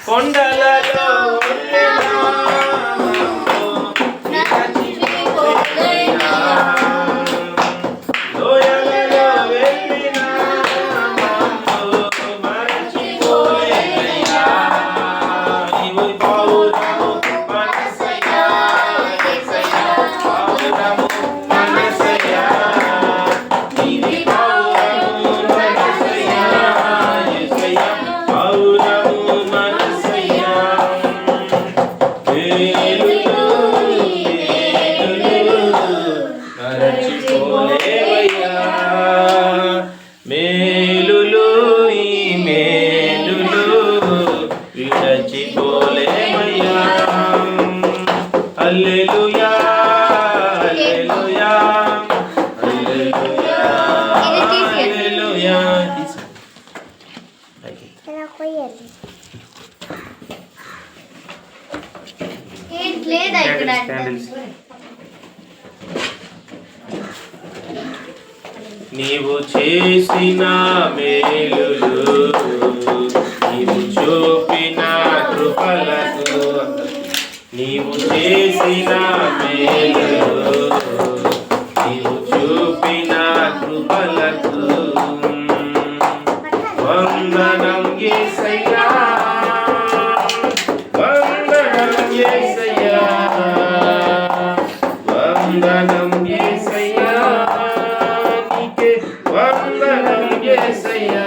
కొండలలో మేలులు ఈ మేలులు విడచిపోలేమయ్యా. హల్లెలూయా హల్లెలూయా హల్లెలూయా హల్లెలూయా. నీవు చేసిన మేలులు, నీవు చూపిన కృపలకు, నీవు చేసిన మేలులు, నీవు చూపిన కృపలకు వందనం యేసయ్యా, వందనం యేసయ్యా, వందనం యేసయ్యా, వందనం యేసయ్యా.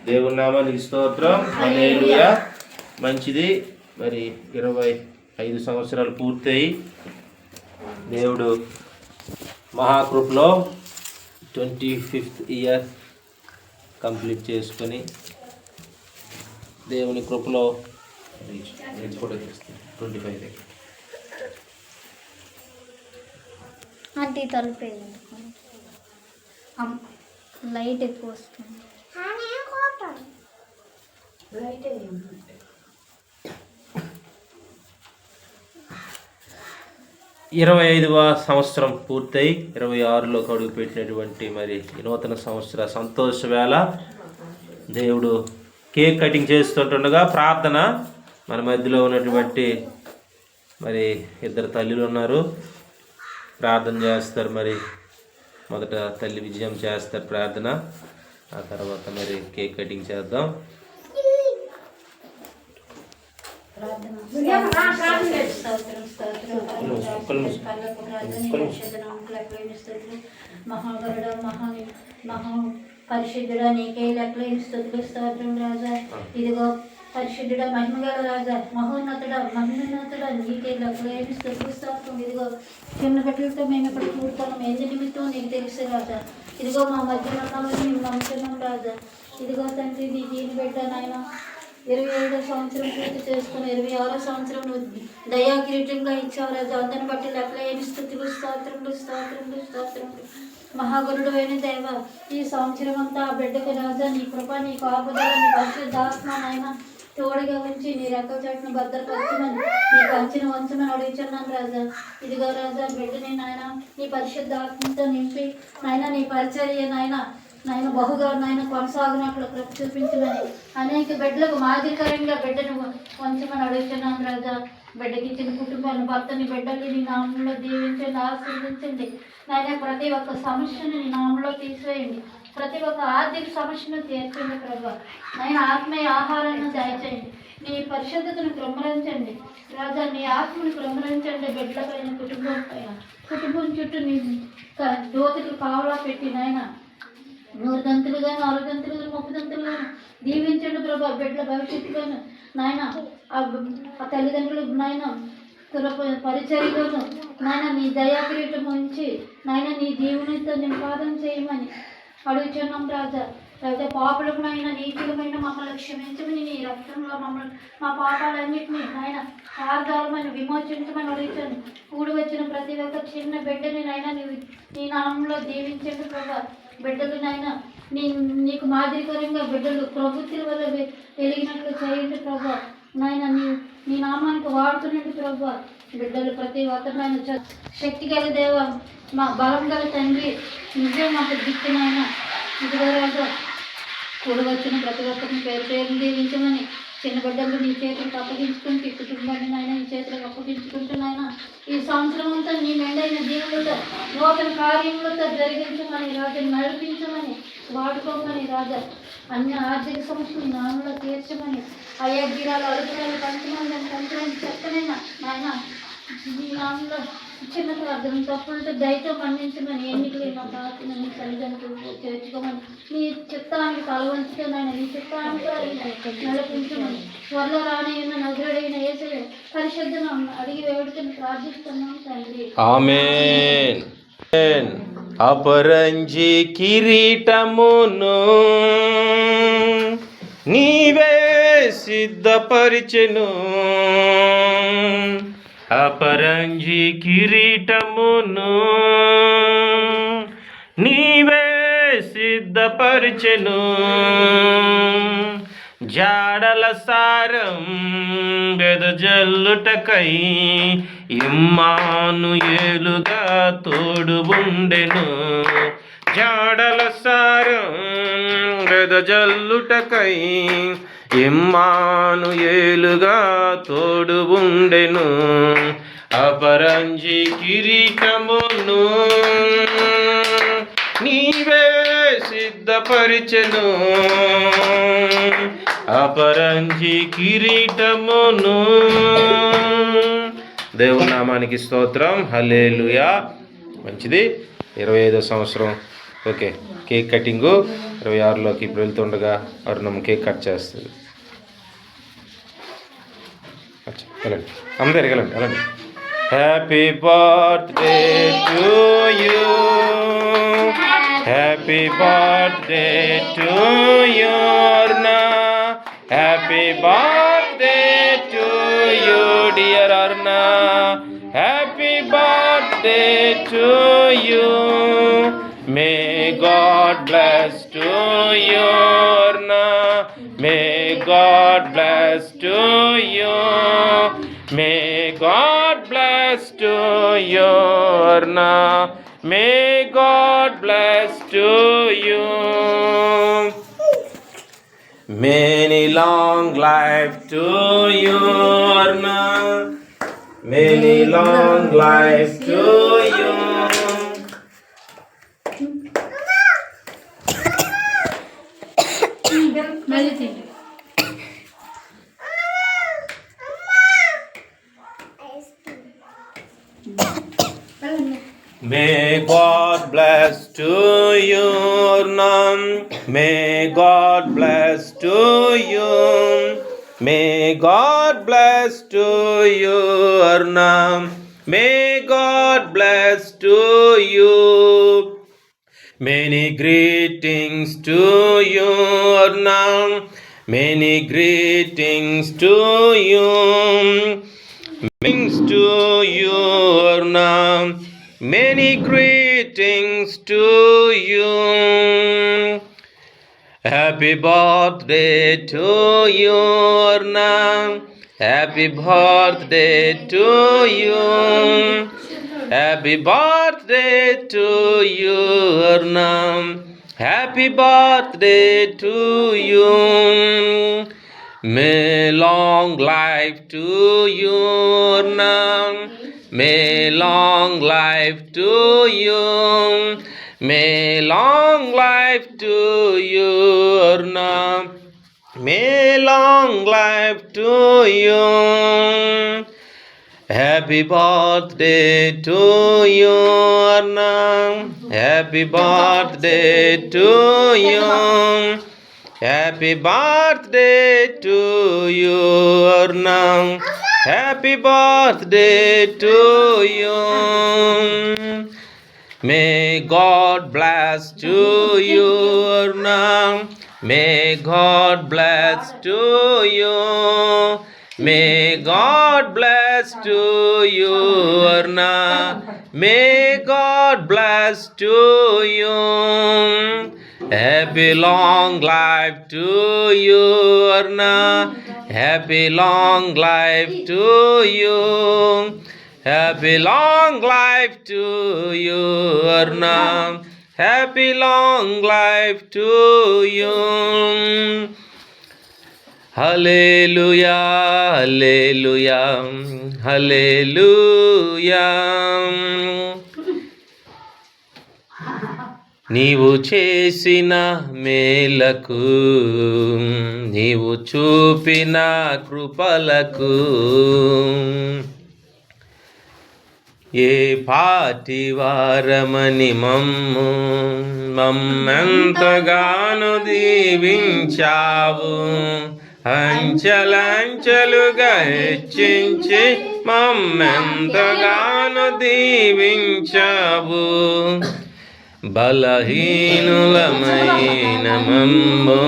దేవుని నామానికి స్తోత్రం. హల్లెలూయా. మంచిది. మరి 25 సంవత్సరాలు పూర్తయి దేవుడు మహాకృపలో 25th ఇయర్ కంప్లీట్ చేసుకొని దేవుని కృపలో 25 అంటే తలుపు లైట్ ఎక్కువ వస్తుంది. 25వ సంవత్సరం పూర్తయి 26లోకి అడుగు పెట్టినటువంటి మరి నూతన సంవత్సర సంతోష వేళ దేవుడు కేక్ కటింగ్ చేస్తుండగా ప్రార్థన మన మధ్యలో ఉన్నటువంటి మరి 2 తల్లులు ఉన్నారు, ప్రార్థన చేస్తారు. మరి మొదట తల్లి విజయం చేస్తారు ప్రార్థన, ఆ తర్వాత మరి కేక్ కటింగ్ చేద్దాం. పరిశుద్ధుడా నీకే లెక్కలేని స్తుతులు స్తోత్రం రాజా. ఇదిగో పరిశుద్ధుడా మహిమగల రాజా, మహోన్నతుడా మహిమోన్నతుడా నీకే లెక్కలేని స్తుతులు స్తోత్రం. ఇదిగో చిన్న బిడ్డలతో మేము ఇక్కడ కూడుతున్నాం, ఎందు నిమిత్తం నీకు తెలుసు రాజా. ఇదిగో మా మధ్యలో ఉన్నామని మేము నమ్ముతున్నాం రాజా. ఇదిగో తండ్రి నీ దీని బిడ్డ నాయన 27వ సంవత్సరం పూర్తి చేసుకుని 26వ సంవత్సరం నువ్వు దయా కిరీటంగా ఇచ్చావు రాజా. అందరిని బట్టి లెక్కలేని స్తుతులు స్తోత్రములు స్తోత్రములు స్తోత్రములు. మహాగురుడు అయిన దేవ, ఈ సంవత్సరం అంతా ఆ బిడ్డకు రాజా నీ కృప, నీ కాపుదల, నీ పరిశుద్ధాత్మ నాయన తోడుగా ఉంచి నీ రెక్కల చాటును భద్రపరచమని, నీ కంచెను వంచమని అడుగుచున్నాను రాజా. ఇదిగో రాజా బిడ్డని నాయన నీ పరిశుద్ధాత్మతో నింపి నాయన నీ పరిచర్య నాయన బహుగా నాయన కొనసాగినట్లు కృప చూపించమని, అనేక బిడ్డలకు మాదిరికరంగా బిడ్డను వంచమని అడుగుతున్నాను రాజా. బిడ్డకి ఇచ్చిన కుటుంబాన్ని, భర్తని, బిడ్డని నీ నామంలో దీవించండి, ఆశీర్వదించండి నాయన. ప్రతి ఒక్క సమస్యను నీ నామంలో తీసివేయండి, ప్రతి ఒక్క ఆర్థిక సమస్యను తీర్చండి ప్రభు. నాయన ఆత్మీయ ఆహారాన్ని దయచేయండి, నీ పరిశుద్ధతను క్రమరించండి రాజా. నీ ఆత్మను క్రమరించండి బిడ్డల పైన, కుటుంబం పైన, కుటుంబం చుట్టూ నీ జ్యోతికి కావలా పెట్టి నాయన 100 దంతులుగా 4 దంతులుగా 30 దంతులుగాను దీవించండి ప్రభు. బిడ్డల భవిష్యత్తుగాను నాయన ఆ తల్లిదండ్రులు నాయన పరిచర్యలోను నాయన నీ దయాకిరీటం ఉంచి నాయన నీ దేవునితో నింపాదం చేయమని అడుగుచున్నాం రాజా. రాజా పాపులమైన నీచులమైన మమ్మల్ని క్షమించమని, నీ రక్తంలో మమ్మల్ని మా పాపాలన్నింటినీ నాయన ఆర్దాలమని విమోచించమని అడుగుతాను. కూడి వచ్చిన ప్రతి ఒక్క చిన్న బిడ్డని నాయన నీ నామంలో దీవించండి ప్రభా. బిడ్డలు నాయన నీకు మాదిరికరంగా బిడ్డలు ప్రభుత్వం వల్ల వెలిగినట్లు చేయండి ప్రభా. నాయన నీ నామానికి వాడుతున్నట్టు ప్రభా. బిడ్డలు ప్రతి ఒక్కరు నాయన శక్తి గల దేవ, మా బలం గల తండ్రి, నిజం మాకు దిక్కునైనా ఇదిగో రాజా కూడి వచ్చిన ప్రతి ఒక్కరిని పేరు పేరుని దీవించమని, చిన్న బిడ్డలు నీ చేతులకు అప్పగించుకుంటూ, ఈ కుటుంబాన్ని నాయన నీ చేతులకు అప్పగించుకుంటున్నాయన. ఈ సంవత్సరం అంతా నీ మెండైన దీవులతో, నూతన కార్యములతో జరిగించమని రాజుని నడిపించమని, వాడుకోమని రాజా. అన్ని ఆర్థిక సమస్యలు నామలో తీర్చమని, అయ్యా గిరాలు అడుగురాలు పంచమని చెప్పనైనా నాయన నీ నామంలో చిన్న ప్రార్థన తప్పులతో దయతో మన్నించమని, ఎన్నికలు నా ప్రార్థన నీ తల్లిదండ్రులు చేర్చుకోమని, నీ చిత్తానికి తలవంచుతున్నాయన, నీ చిత్తానికి నడిపించమని, త్వరలో రానయ్యున్న నజరుడైన యేసయ్య పరిశుద్ధ నామమున అడిగి వేడుకొని ప్రార్థిస్తున్నాం తండ్రి. ఆమేన్. అపరంజి కిరీటమును నీవే సిద్ధపరిచెను, అపరంజి కిరీటమును నీవే సిద్ధపరిచెను, జాడల సారం వెదజల్లుటకై ఇమ్మానుయేలుగా తోడు ఉండెను, జాడల సారం వెదజల్లుటకై ఇమ్మానుయేలుగా తోడు ఉండెను, అపరంజి కిరీటమును నీవే సిద్ధపరిచెను, అపరంజి కిరీటమును. దేవుని నామానికి స్తోత్రం. హల్లెలూయా. మంచిది. 25వ సంవత్సరం. ఓకే, కేక్ కటింగు 26లోకి ఇప్పుడు వెళ్తుండగా అరుణమ్మ కేక్ కట్ చేస్తుంది. వెళ్ళండి అందరు వెళ్ళండి వెళ్ళండి. Happy birthday to you, happy birthday to you Aruna, happy birthday to you dear Aruna, happy birthday to you. May God bless to you, Arna. May God bless to you. May God bless to you, Arna. May God bless to you. Many long life to you, Arna. Many long life to you. May God bless to you, Arnam. May God bless to you. May God bless to you, Arnam. May God bless to you. Many greetings to you, Arnam. Many greetings to you. Greetings to you, Arnam. Many greetings to you. Happy birthday to you, Arnam. Happy birthday to you. Happy birthday to you, Arnam. Happy birthday to you. May long life to you, Arnam. May long life to you. May long life to you, Arnam. May long life to you. Happy birthday to you, Arnam. Happy birthday to you. Happy birthday to you, Arnam. Happy birthday to you. May God bless to you, Arnam. May God bless to you. May God bless to you, Arnam. May God bless to you. Happy long life to you, Arnam. Happy long life to you. Happy long life to you, Arnam. Happy long life to you. Hallelujah, hallelujah, hallelujah. నీవు చేసిన మేలకు, నీవు చూపిన కృపలకు ఏ పాటి వారమని మమ్మెంతగానో దీవించావు. అంచెలంచెలుగా హెచ్చించి మమ్మెంతగానో దీవించావు. బలహీనులమైన మమ్ము